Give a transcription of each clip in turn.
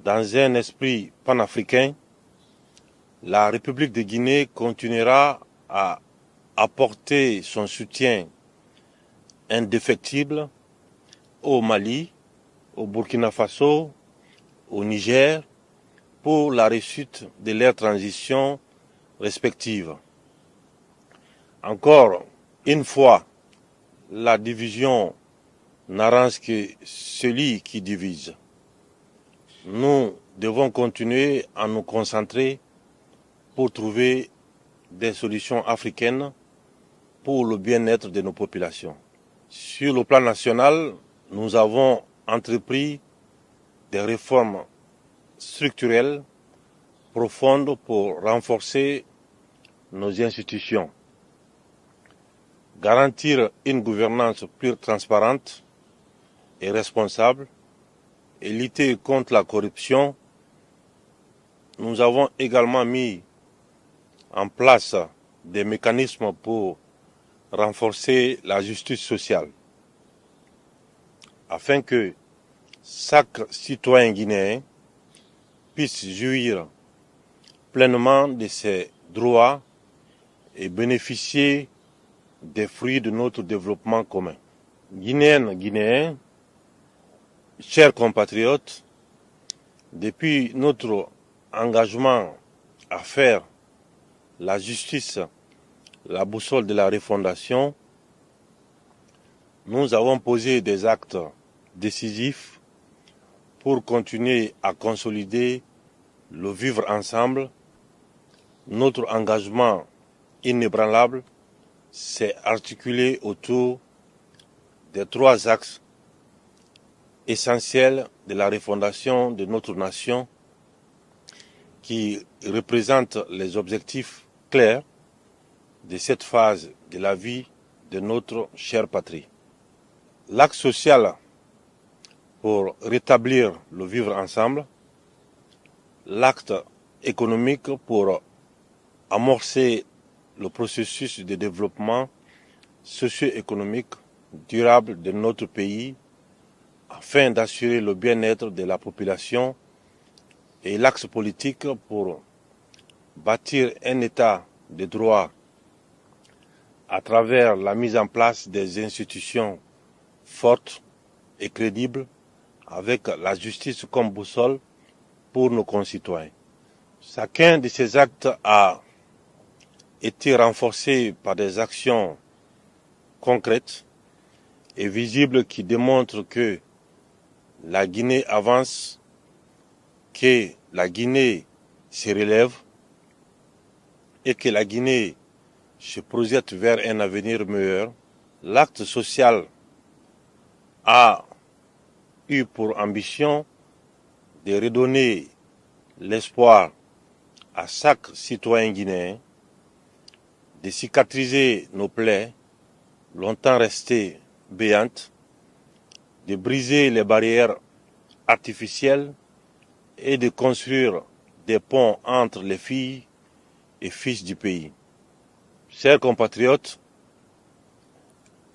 dans un esprit panafricain, la République de Guinée continuera à apporter son soutien indéfectible au Mali, au Burkina Faso, au Niger, pour la réussite de leurs transitions respectives. Encore une fois, la division n'arrange que celui qui divise. Nous devons continuer à nous concentrer pour trouver des solutions africaines pour le bien-être de nos populations. Sur le plan national, nous avons entrepris des réformes structurelles profondes pour renforcer nos institutions, garantir une gouvernance plus transparente et responsable et lutter contre la corruption. Nous avons également mis en place des mécanismes pour renforcer la justice sociale, afin que chaque citoyen guinéen puisse jouir pleinement de ses droits et bénéficier des fruits de notre développement commun. Guinéennes, Guinéens, chers compatriotes, depuis notre engagement à faire la justice la boussole de la refondation, nous avons posé des actes décisifs pour continuer à consolider le vivre ensemble. Notre engagement inébranlable s'est articulé autour des trois axes essentiels de la refondation de notre nation qui représentent les objectifs clairs de cette phase de la vie de notre chère patrie. L'axe social pour rétablir le vivre ensemble, l'acte économique pour amorcer le processus de développement socio-économique durable de notre pays afin d'assurer le bien-être de la population, et l'axe politique pour bâtir un état de droit à travers la mise en place des institutions fortes et crédibles avec la justice comme boussole pour nos concitoyens. Chacun de ces actes a été renforcé par des actions concrètes et visibles qui démontrent que la Guinée avance, que la Guinée se relève et que la Guinée se projette vers un avenir meilleur. L'acte social a eu pour ambition de redonner l'espoir à chaque citoyen guinéen, de cicatriser nos plaies longtemps restées béantes, de briser les barrières artificielles et de construire des ponts entre les filles et fils du pays. Chers compatriotes,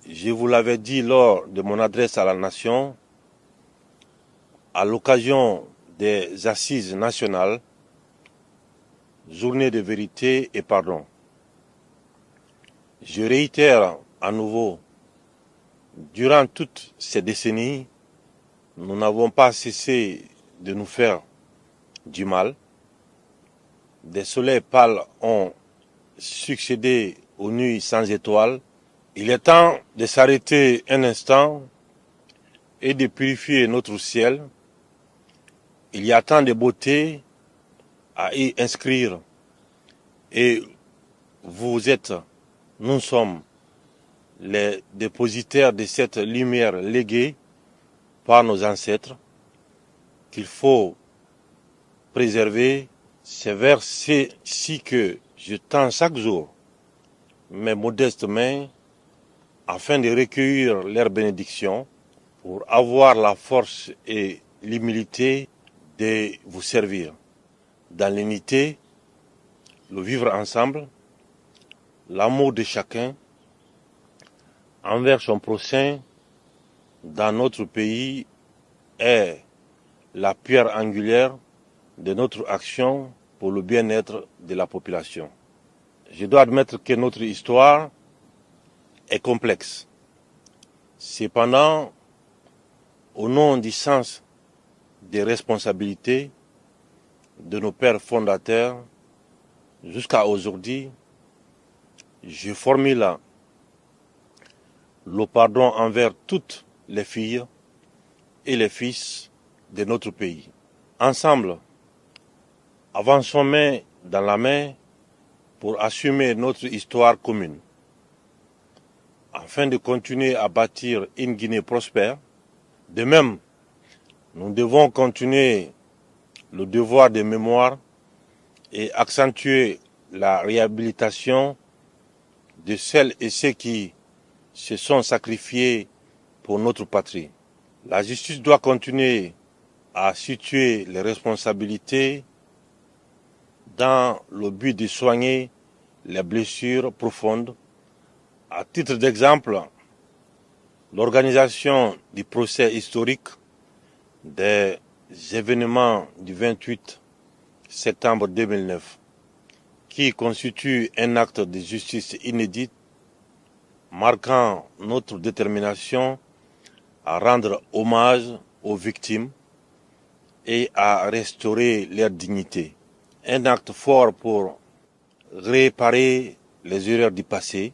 je vous l'avais dit lors de mon adresse à la nation, à l'occasion des assises nationales, journée de vérité et pardon. Je réitère à nouveau, durant toutes ces décennies, nous n'avons pas cessé de nous faire du mal. Des soleils pâles ont succédé aux nuits sans étoiles. Il est temps de s'arrêter un instant et de purifier notre ciel. Il y a tant de beauté à y inscrire et nous sommes les dépositaires de cette lumière léguée par nos ancêtres qu'il faut préserver. C'est vers ci que je tends chaque jour mes modestes mains afin de recueillir leurs bénédictions pour avoir la force et l'humilité de vous servir. Dans l'unité, le vivre ensemble, l'amour de chacun envers son prochain dans notre pays est la pierre angulaire de notre action pour le bien-être de la population. Je dois admettre que notre histoire est complexe. Cependant, au nom du sens des responsabilités de nos pères fondateurs, jusqu'à aujourd'hui, je formule le pardon envers toutes les filles et les fils de notre pays. Ensemble, avançons main dans la main pour assumer notre histoire commune, afin de continuer à bâtir une Guinée prospère. De même, nous devons continuer le devoir de mémoire et accentuer la réhabilitation de celles et ceux qui se sont sacrifiés pour notre patrie. La justice doit continuer à situer les responsabilités dans le but de soigner les blessures profondes. À titre d'exemple, l'organisation du procès historique des événements du 28 septembre 2009, qui constitue un acte de justice inédit, marquant notre détermination à rendre hommage aux victimes et à restaurer leur dignité. Un acte fort pour réparer les erreurs du passé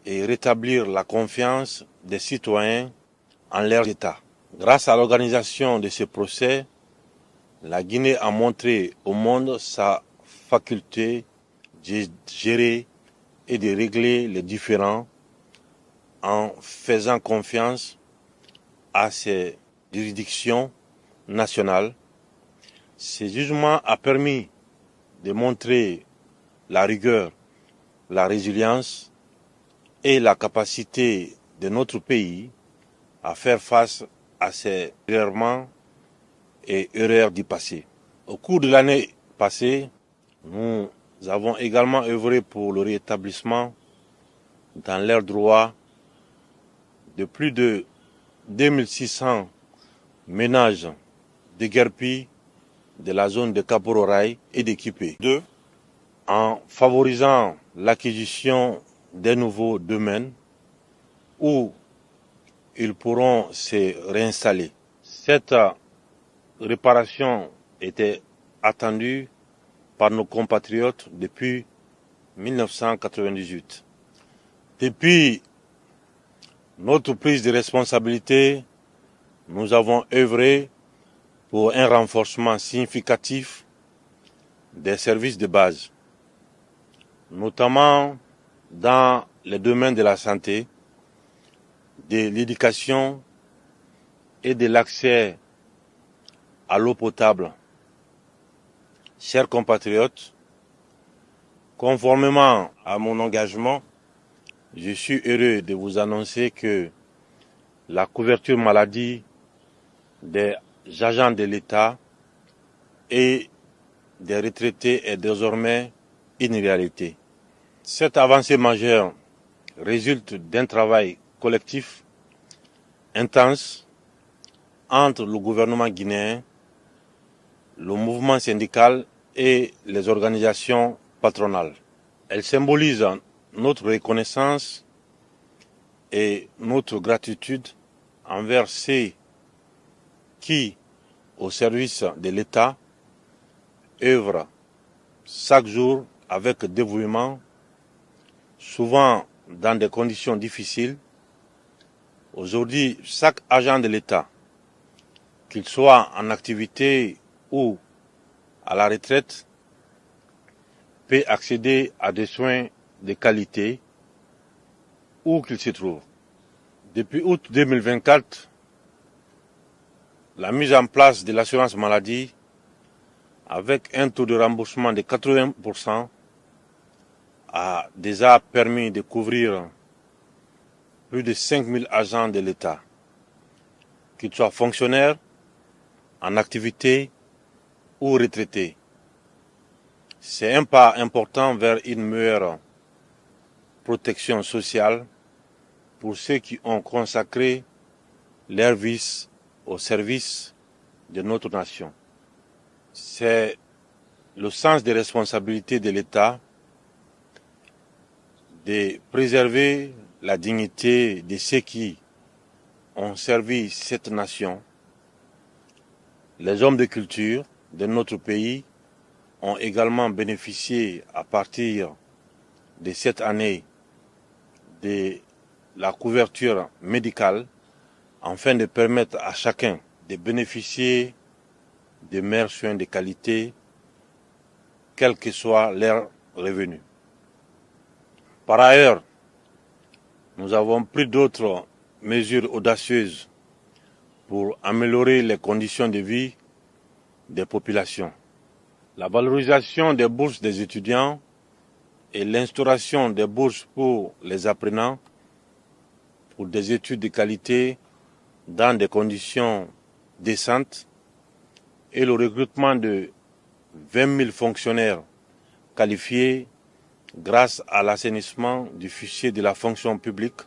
et rétablir la confiance des citoyens en leur État. Grâce à l'organisation de ce procès, la Guinée a montré au monde sa faculté de gérer et de régler les différends en faisant confiance à ses juridictions nationales. Ce jugement a permis de montrer la rigueur, la résilience et la capacité de notre pays à faire face à ces errements et erreurs du passé. Au cours de l'année passée, nous avons également œuvré pour le rétablissement dans leurs droits de plus de 2600 ménages déguerpis de la zone de Kapororaï et d'Équipé. 2. En favorisant l'acquisition des nouveaux domaines où ils pourront se réinstaller. Cette réparation était attendue par nos compatriotes depuis 1998. Depuis notre prise de responsabilité, nous avons œuvré pour un renforcement significatif des services de base, notamment dans les domaines de la santé, de l'éducation et de l'accès à l'eau potable. Chers compatriotes, conformément à mon engagement, je suis heureux de vous annoncer que la couverture maladie des agents de l'État et des retraités est désormais une réalité. Cette avancée majeure résulte d'un travail collectif intense entre le gouvernement guinéen, le mouvement syndical et les organisations patronales. Elle symbolise notre reconnaissance et notre gratitude envers ceux qui, au service de l'État, œuvrent chaque jour avec dévouement, souvent dans des conditions difficiles. Aujourd'hui, chaque agent de l'État, qu'il soit en activité ou à la retraite, peut accéder à des soins de qualité où qu'il se trouve. Depuis août 2024, la mise en place de l'assurance maladie avec un taux de remboursement de 80% a déjà permis de couvrir plus de 5000 agents de l'État, qu'ils soient fonctionnaires, en activité ou retraités. C'est un pas important vers une meilleure protection sociale pour ceux qui ont consacré leur vie au service de notre nation. C'est le sens des responsabilités de l'État de préserver la dignité de ceux qui ont servi cette nation. Les hommes de culture de notre pays ont également bénéficié à partir de cette année de la couverture médicale afin de permettre à chacun de bénéficier de meilleurs soins de qualité, quel que soit leur revenu. Par ailleurs, nous avons pris d'autres mesures audacieuses pour améliorer les conditions de vie des populations. La valorisation des bourses des étudiants et l'instauration des bourses pour les apprenants pour des études de qualité dans des conditions décentes et le recrutement de 20 000 fonctionnaires qualifiés grâce à l'assainissement du fichier de la fonction publique.